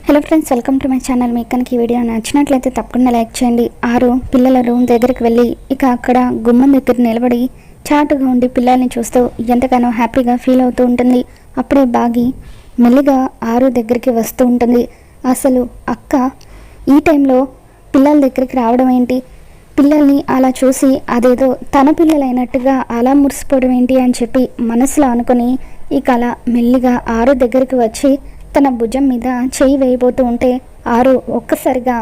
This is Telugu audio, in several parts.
Hello friends, welcome to my channel. మీకు కనుక ఈ వీడియో నచ్చినట్లయితే తప్పకుండా లైక్ చేయండి. ఆరు పిల్లల రూమ్ దగ్గరికి వెళ్ళి ఇక అక్కడ గుమ్మం దగ్గర నిలబడి చాటుగా ఉండి పిల్లల్ని చూస్తూ ఎంతగానో హ్యాపీగా ఫీల్ అవుతూ ఉంటుంది. అప్పుడే బాగి మెల్లిగా ఆరు దగ్గరికి వస్తూ ఉంటుంది. అసలు అక్క ఈ టైంలో పిల్లల దగ్గరికి రావడం ఏంటి, పిల్లల్ని అలా చూసి అదేదో తన పిల్లలైనట్టుగా అలా మురిసిపోవడం ఏంటి అని చెప్పి మనసులో అనుకుని ఇక అలా మెల్లిగా ఆరు దగ్గరికి వచ్చి తన భుజం మీద చేయి వేయబోతూ ఉంటే ఆరు ఒక్కసారిగా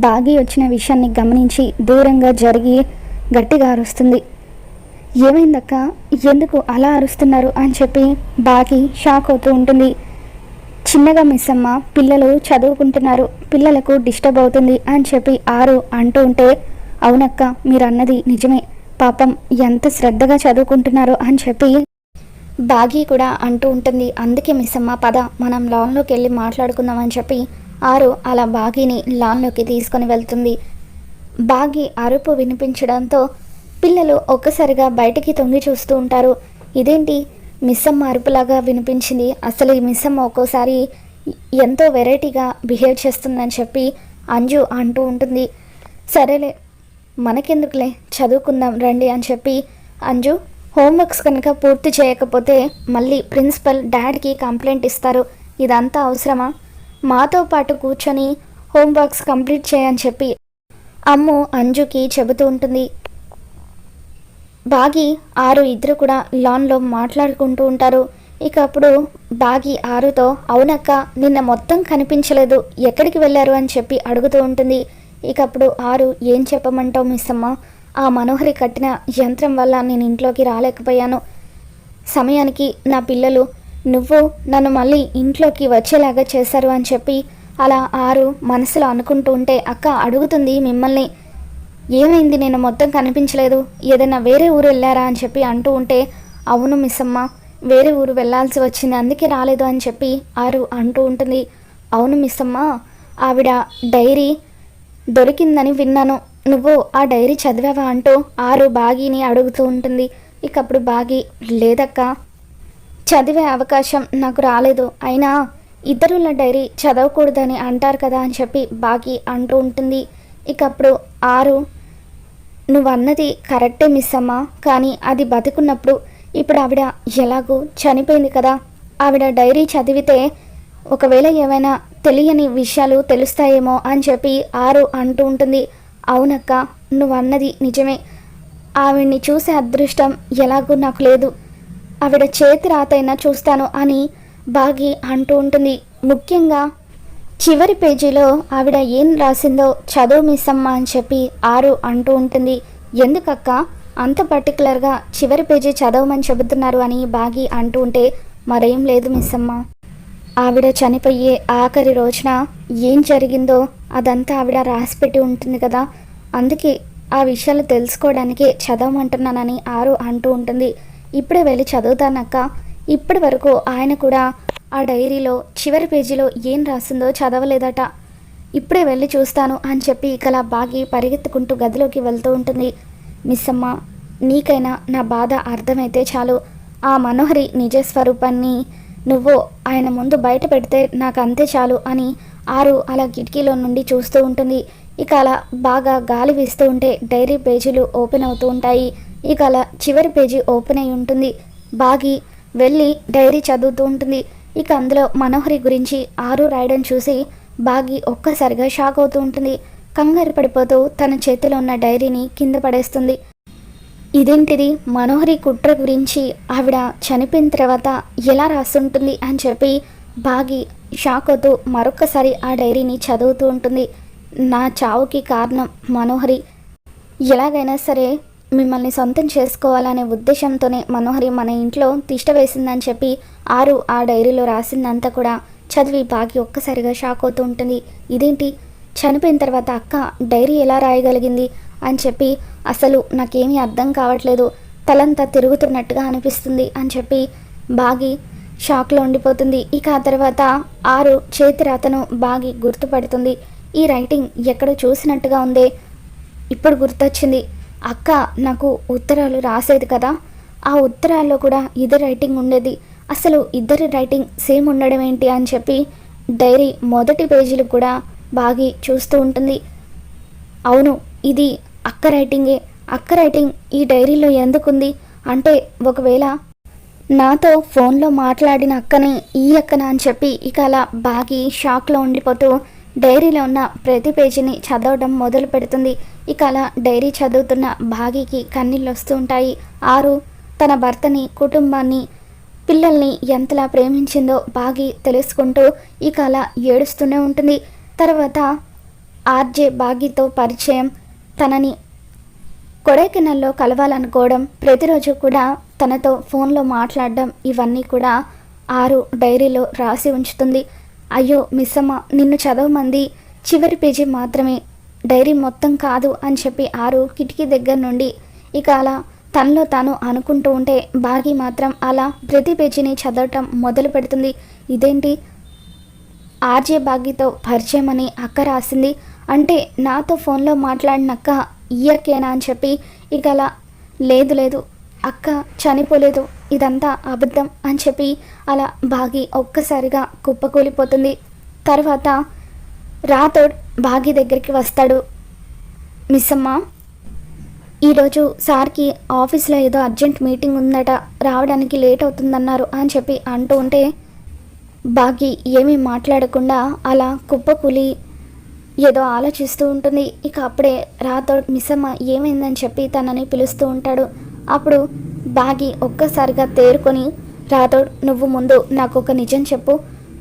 బాగి వచ్చిన విషయాన్ని గమనించి దూరంగా జరిగి గట్టిగా అరుస్తుంది. ఏమైందక్క, ఎందుకు అలా అరుస్తున్నారు అని చెప్పి బాగి షాక్ అవుతూ ఉంటుంది. చిన్నగా మిస్ అమ్మ, పిల్లలు చదువుకుంటున్నారు, పిల్లలకు డిస్టర్బ్ అవుతుంది అని చెప్పి ఆరు అంటూ ఉంటే, అవునక్క మీరు అన్నది నిజమే, పాపం ఎంత శ్రద్ధగా చదువుకుంటున్నారో అని చెప్పి బాగి కూడా అంటూ ఉంటుంది. అందుకే మిస్ అమ్మ పద మనం లాన్లోకి వెళ్ళి మాట్లాడుకుందామని చెప్పి ఆరు అలా బాగిని లాన్లోకి తీసుకొని వెళ్తుంది. బాగి అరుపు వినిపించడంతో పిల్లలు ఒక్కసారిగా బయటికి తొంగి చూస్తూ ఉంటారు. ఇదేంటి మిస్ అమ్మ అరుపులాగా వినిపించింది, అసలు ఈ మిస్ అమ్మ ఒక్కోసారి ఎంతో వెరైటీగా బిహేవ్ చేస్తుందని చెప్పి అంజు అంటూ ఉంటుంది. సరేలే మనకెందుకులే చదువుకుందాం రండి అని చెప్పి అంజు హోంవర్క్స్ కనుక పూర్తి చేయకపోతే మళ్ళీ ప్రిన్సిపల్ డాడీకి కంప్లైంట్ ఇస్తారు, ఇదంతా అవసరమా, మాతో పాటు కూర్చొని హోంవర్క్స్ కంప్లీట్ చేయని చెప్పి అమ్ము అంజుకి చెబుతూ ఉంటుంది. బాగి ఆరు ఇద్దరు కూడా లాన్లో మాట్లాడుకుంటూ ఉంటారు. ఇక అప్పుడు బాగి ఆరుతో, అవునక్క నిన్న మొత్తం కనిపించలేదు, ఎక్కడికి వెళ్ళారు అని చెప్పి అడుగుతూ ఉంటుంది. ఇక అప్పుడు ఆరు, ఏం చెప్పమంటావు మిస్ అమ్మ, ఆ మనోహరి కట్టిన యంత్రం వల్ల నేను ఇంట్లోకి రాలేకపోయాను, సమయానికి నా పిల్లలు నువ్వు నన్ను మళ్ళీ ఇంట్లోకి వచ్చేలాగా చేశారు అని చెప్పి అలా ఆరు మనసులో అనుకుంటూ ఉంటే అక్క అడుగుతుంది మిమ్మల్ని, ఏమైంది నేను మొత్తం కనిపించలేదు, ఏదైనా వేరే ఊరు వెళ్ళారా అని చెప్పి అంటూ ఉంటే, అవును మిస్ అమ్మ వేరే ఊరు వెళ్ళాల్సి వచ్చింది, అందుకే రాలేదు అని చెప్పి ఆరు అంటూ ఉంటుంది. అవును మిస్ అమ్మ ఆవిడ డైరీ దొరికిందని విన్నాను, నువ్వు ఆ డైరీ చదివావా అంటూ ఆరు బాగిని అడుగుతూ ఉంటుంది. ఇక అప్పుడు బాగి, లేదక్క చదివే అవకాశం నాకు రాలేదు, అయినా ఇతరుల డైరీ చదవకూడదని అంటారు కదా అని చెప్పి బాగి అంటూ ఉంటుంది. ఇక అప్పుడు ఆరు, నువ్వు అన్నది కరెక్టే మిస్ అమ్మ, కానీ అది బతుకున్నప్పుడు, ఇప్పుడు ఆవిడ ఎలాగూ చనిపోయింది కదా, ఆవిడ డైరీ చదివితే ఒకవేళ ఏమైనా తెలియని విషయాలు తెలుస్తాయేమో అని చెప్పి ఆరు అంటూ ఉంటుంది. అవునక్క నువ్వు అన్నది నిజమే, ఆవిడ్ని చూసే అదృష్టం ఎలాగూ నాకు లేదు, ఆవిడ చేతి రాతైనా చూస్తాను అని బాగి అంటూ ఉంటుంది. ముఖ్యంగా చివరి పేజీలో ఆవిడ ఏం రాసిందో చదువు మిస్ అమ్మ అని చెప్పి ఆరు అంటూ ఉంటుంది. ఎందుకక్క అంత పర్టికులర్గా చివరి పేజీ చదవమని చెబుతున్నారు అని బాగి అంటూ ఉంటే, మరేం లేదు మిస్ అమ్మ, ఆవిడ చనిపోయే ఆఖరి రోజున ఏం జరిగిందో అదంతా ఆవిడ రాసిపెట్టి ఉంటుంది కదా, అందుకే ఆ విషయాలు తెలుసుకోవడానికే చదవమంటున్నానని ఆరు అంటూ ఉంటుంది. ఇప్పుడే వెళ్ళి చదువుతానక్క, ఇప్పటి వరకు ఆయన కూడా ఆ డైరీలో చివరి పేజీలో ఏం రాసిందో చదవలేదట, ఇప్పుడే వెళ్ళి చూస్తాను అని చెప్పి ఇకలా బాగి పరిగెత్తుకుంటూ గదిలోకి వెళ్తూ ఉంటుంది. మిస్ అమ్మ నీకైనా నా బాధ అర్థమైతే చాలు, ఆ మనోహరి నిజస్వరూపాన్ని నువ్వు ఆయన ముందు బయట పెడితే నాకు అంతే చాలు అని ఆరు అలా కిటికీలో నుండి చూస్తూ ఉంటుంది. ఇక అలా బాగా గాలి వీస్తూ ఉంటే డైరీ పేజీలు ఓపెన్ అవుతూ ఉంటాయి. ఇక అలా చివరి పేజీ ఓపెన్ అయి ఉంటుంది. బాగి వెళ్ళి డైరీ చదువుతూ ఉంటుంది. ఇక అందులో మనోహరి గురించి ఆరు రాయడం చూసి బాగి ఒక్కసారిగా షాక్ అవుతూ ఉంటుంది. కంగారు పడిపోతూ తన చేతిలో ఉన్న డైరీని కింద పడేస్తుంది. ఇదేంటిది, మనోహరి కుట్ర గురించి ఆవిడ చనిపోయిన తర్వాత ఎలా రాస్తుంటుంది అని చెప్పి బాగి షాక్ అవుతూ మరొక్కసారి ఆ డైరీని చదువుతూ ఉంటుంది. నా చావుకి కారణం మనోహరి, ఎలాగైనా సరే మిమ్మల్ని సొంతం చేసుకోవాలనే ఉద్దేశంతోనే మనోహరి మన ఇంట్లో తిష్ట వేసిందని చెప్పి ఆరు ఆ డైరీలో రాసిందంతా కూడా చదివి బాగి ఒక్కసారిగా షాక్ అవుతూ ఉంటుంది. ఇదేంటి, చనిపోయిన తర్వాత అక్క డైరీ ఎలా రాయగలిగింది అని చెప్పి అసలు నాకేమీ అర్థం కావట్లేదు, తలంతా తిరుగుతున్నట్టుగా అనిపిస్తుంది అని చెప్పి బాగి షాక్లో ఉండిపోతుంది. ఇక ఆ తర్వాత ఆరు చేతి రాతను బాగి గుర్తుపడుతుంది. ఈ రైటింగ్ ఎక్కడో చూసినట్టుగా ఉందే, ఇప్పుడు గుర్తొచ్చింది, అక్క నాకు ఉత్తరాలు రాసేది కదా, ఆ ఉత్తరాల్లో కూడా ఇదే రైటింగ్ ఉండేది, అసలు ఇద్దరి రైటింగ్ సేమ్ ఉండడం ఏంటి అని చెప్పి డైరీ మొదటి పేజీలు కూడా బాగి చూస్తూ ఉంటుంది. అవును, ఇది అక్క రైటింగే. అక్క రైటింగ్ ఈ డైరీలో ఎందుకుంది అంటే ఒకవేళ నాతో ఫోన్లో మాట్లాడిన అక్కని ఈ అక్కన అని చెప్పి ఇక అలా బాగి షాక్లో ఉండిపోతూ డైరీలో ఉన్న ప్రతి పేజీని చదవడం మొదలు పెడుతుంది. ఇక అలా డైరీ చదువుతున్న బాగికి కన్నీళ్ళు వస్తూ ఉంటాయి. ఆరు తన భర్తని, కుటుంబాన్ని, పిల్లల్ని ఎంతలా ప్రేమించిందో బాగి తెలుసుకుంటూ ఇక అలా ఏడుస్తూనే ఉంటుంది. తర్వాత ఆర్జే బాగితో పరిచయం, తనని కొడైకెనాల్లో కలవాలనుకోవడం, ప్రతిరోజు కూడా తనతో ఫోన్లో మాట్లాడడం, ఇవన్నీ కూడా ఆరు డైరీలో రాసి ఉంచుతుంది. అయ్యో మిస్సమ్మ, నిన్ను చదవమంది చివరి పేజీ మాత్రమే, డైరీ మొత్తం కాదు అని చెప్పి ఆరు కిటికీ దగ్గర నుండి ఇక అలా తనలో తాను అనుకుంటూ ఉంటే బాగి మాత్రం అలా ప్రతి పేజీని చదవటం మొదలు పెడుతుంది. ఇదేంటి, ఆర్జే బాగితో పరిచయం అని అక్క రాసింది అంటే నాతో ఫోన్లో మాట్లాడినక్క ఈ అక్కేనా అని చెప్పి ఇక అలా లేదు లేదు అక్క చనిపోలేదు, ఇదంతా అబద్ధం అని చెప్పి అలా బాగి ఒక్కసారిగా కుప్పకూలిపోతుంది. తర్వాత రాథోడ్ బాగి దగ్గరికి వస్తాడు. మిస్సమ్మ, ఈరోజు సార్కి ఆఫీస్లో ఏదో అర్జెంట్ మీటింగ్ ఉందట, రావడానికి లేట్ అవుతుందన్నారు అని చెప్పి అంటూ ఉంటే బాగి ఏమీ మాట్లాడకుండా అలా కుప్పకూలి ఏదో ఆలోచిస్తూ ఉంటుంది. ఇక అప్పుడే రాథోడ్ మిస్సమ్మ ఏమైందని చెప్పి తనని పిలుస్తూ ఉంటాడు. అప్పుడు బాగి ఒక్కసారిగా తేరుకొని, రాథోడ్ నువ్వు ముందు నాకు ఒక నిజం చెప్పు,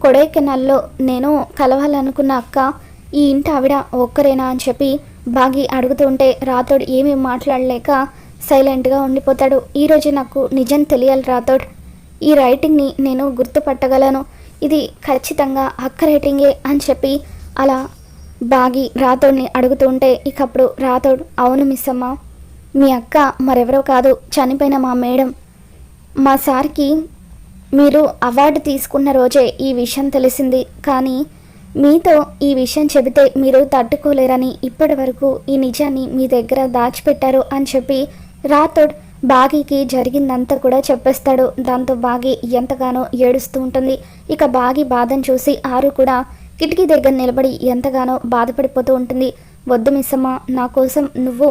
కొడైకెనాల్లో నేను కలవాలనుకున్న అక్క ఈ ఇంటి ఆవిడ ఒక్కరేనా అని చెప్పి బాగి అడుగుతూ ఉంటే రాథోడ్ ఏమీ మాట్లాడలేక సైలెంట్గా ఉండిపోతాడు. ఈరోజు నాకు నిజం తెలియాలి రాథోడ్, ఈ రైటింగ్ని నేను గుర్తుపట్టగలను, ఇది ఖచ్చితంగా అక్క రైటింగే అని చెప్పి అలా బాగి రాథోడ్ని అడుగుతూ ఉంటే ఇకప్పుడు రాథోడ్ అవును మిస్సమ్మ, మీ అక్క మరెవరో కాదు, చనిపోయిన మా మేడం. మా సార్కి మీరు అవార్డు తీసుకున్న రోజే ఈ విషయం తెలిసింది, కానీ మీతో ఈ విషయం చెబితే మీరు తట్టుకోలేరని ఇప్పటి వరకు ఈ నిజాన్ని మీ దగ్గర దాచిపెట్టారు అని చెప్పి రాథోడ్ బాగికి జరిగిందంతా కూడా చెప్పేస్తాడు. దాంతో బాగి ఎంతగానో ఏడుస్తూ ఉంటుంది. ఇక బాగి బాధను చూసి ఆరు కూడా కిటికీ దగ్గర నిలబడి ఎంతగానో బాధపడిపోతూ ఉంటుంది. వద్దు మిస్సమ్మ, నా కోసం నువ్వు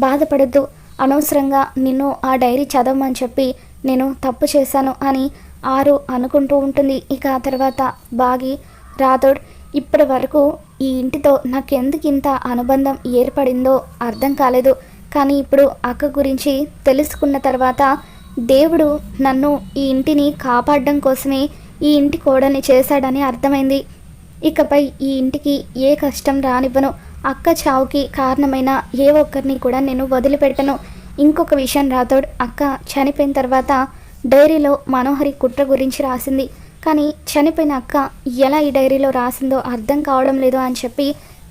బాధపడద్దు, అనవసరంగా నిన్ను ఆ డైరీ చదవమని చెప్పి నేను తప్పు చేశాను అని ఆరు అనుకుంటూ ఉంటుంది. ఇక ఆ తర్వాత బాగి రాథోడ్ ఇప్పటి వరకు ఈ ఇంటితో నాకెందుకు ఇంత అనుబంధం ఏర్పడిందో అర్థం కాలేదు, కానీ ఇప్పుడు అక్క గురించి తెలుసుకున్న తర్వాత దేవుడు నన్ను ఈ ఇంటిని కాపాడడం కోసమే ఈ ఇంటి కోడల్ని చేశాడని అర్థమైంది. ఇకపై ఈ ఇంటికి ఏ కష్టం రానివ్వను, అక్క చావుకి కారణమైన ఏ ఒక్కరిని కూడా నేను వదిలిపెట్టను. ఇంకొక విషయం రాథోడ్, అక్క చనిపోయిన తర్వాత డైరీలో మనోహరి కుట్ర గురించి రాసింది, కానీ చనిపోయిన అక్క ఎలా ఈ డైరీలో రాసిందో అర్థం కావడం లేదు అని చెప్పి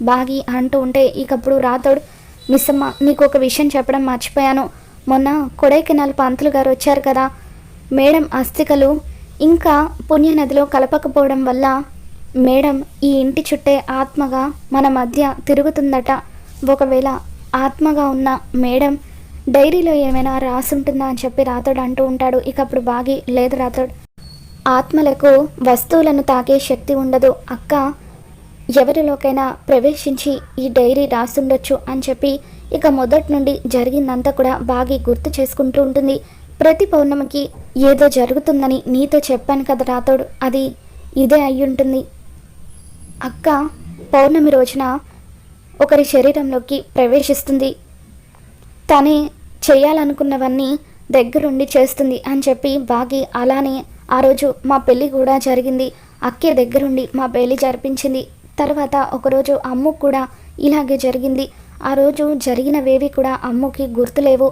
బాగి అంటూ ఉంటే ఇకప్పుడు రాథోడ్ మిస్సమ్మ, నీకు ఒక విషయం చెప్పడం మర్చిపోయాను, మొన్న కొడైకెనాల్ పంతులు గారు వచ్చారు కదా, మేడం అస్థికలు ఇంకా పుణ్యనదిలో కలపకపోవడం వల్ల మేడం ఈ ఇంటి చుట్టే ఆత్మగా మన మధ్య తిరుగుతుందట. ఒకవేళ ఆత్మగా ఉన్న మేడం డైరీలో ఏమైనా రాసుంటుందా అని చెప్పి రాథోడ్ అంటూ ఉంటాడు. ఇకప్పుడు బాగి లేదు రాథోడ్, ఆత్మలకు వస్తువులను తాకే శక్తి ఉండదు, అక్క ఎవరిలోకైనా ప్రవేశించి ఈ డైరీ రాస్తుండొచ్చు అని చెప్పి ఇక మొదటి నుండి జరిగిందంతా కూడా బాగి గుర్తు చేసుకుంటూ ఉంటుంది. ప్రతి పౌర్ణమికి ఏదో జరుగుతుందని నీతో చెప్పాను కదా రాథోడ్, అది ఇదే అయ్యుంటుంది. అక్క పౌర్ణమి రోజున ఒకరి శరీరంలోకి ప్రవేశిస్తుంది, తనే చేయాలనుకున్నవన్నీ దగ్గరుండి చేస్తుంది అని చెప్పి బాగి అలానే ఆ రోజు మా పెళ్ళి కూడా జరిగింది, అక్కే దగ్గరుండి మా పెళ్ళి జరిపించింది. తర్వాత ఒకరోజు అమ్ముకు కూడా ఇలాగే జరిగింది. ఆ రోజు జరిగినవేవి కూడా అమ్ముకి గుర్తులేవు.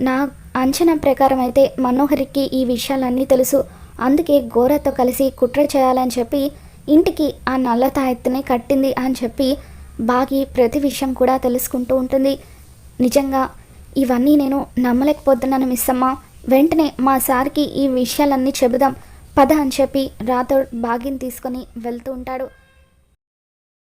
నా అంచనా ప్రకారం అయితే మనోహరికి ఈ విషయాలన్నీ తెలుసు, అందుకే గోరతో కలిసి కుట్ర చేయాలని చెప్పి ఇంటికి ఆ నల్ల తాయెత్తుని కట్టింది అని చెప్పి బాగి ప్రతి విషయం కూడా తెలుసుకుంటూ ఉంటుంది. నిజంగా ఇవన్నీ నేను నమ్మలేకపోతున్నాను మిస్సమ్మ, వెంటనే మా సార్కి ఈ విషయాలన్నీ చెబుదాం పద అని చెప్పి రాథోడ్ బాగిని తీసుకొని వెళ్తూ ఉంటాడు.